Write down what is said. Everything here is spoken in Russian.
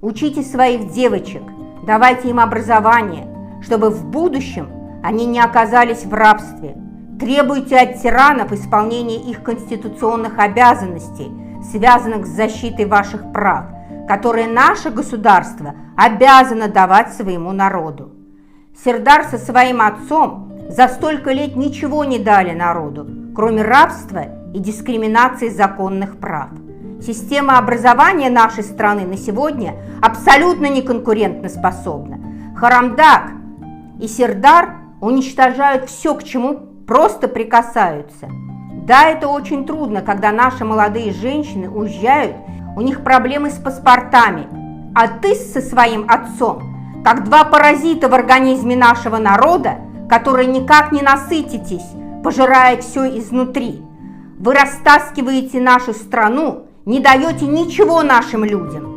Учите своих девочек, давайте им образование, чтобы в будущем они не оказались в рабстве. Требуйте от тиранов исполнения их конституционных обязанностей, связанных с защитой ваших прав, которые наше государство обязано давать своему народу. Сердар со своим отцом за столько лет ничего не дали народу, кроме рабства и дискриминации законных прав. Система образования нашей страны на сегодня абсолютно неконкурентоспособна. Харамдак и Сердар уничтожают все, к чему просто прикасаются. Да, это очень трудно, когда наши молодые женщины уезжают, у них проблемы с паспортами, а ты со своим отцом, как два паразита в организме нашего народа, которые никак не насытитесь, пожирая все изнутри. Вы растаскиваете нашу страну, не даете ничего нашим людям.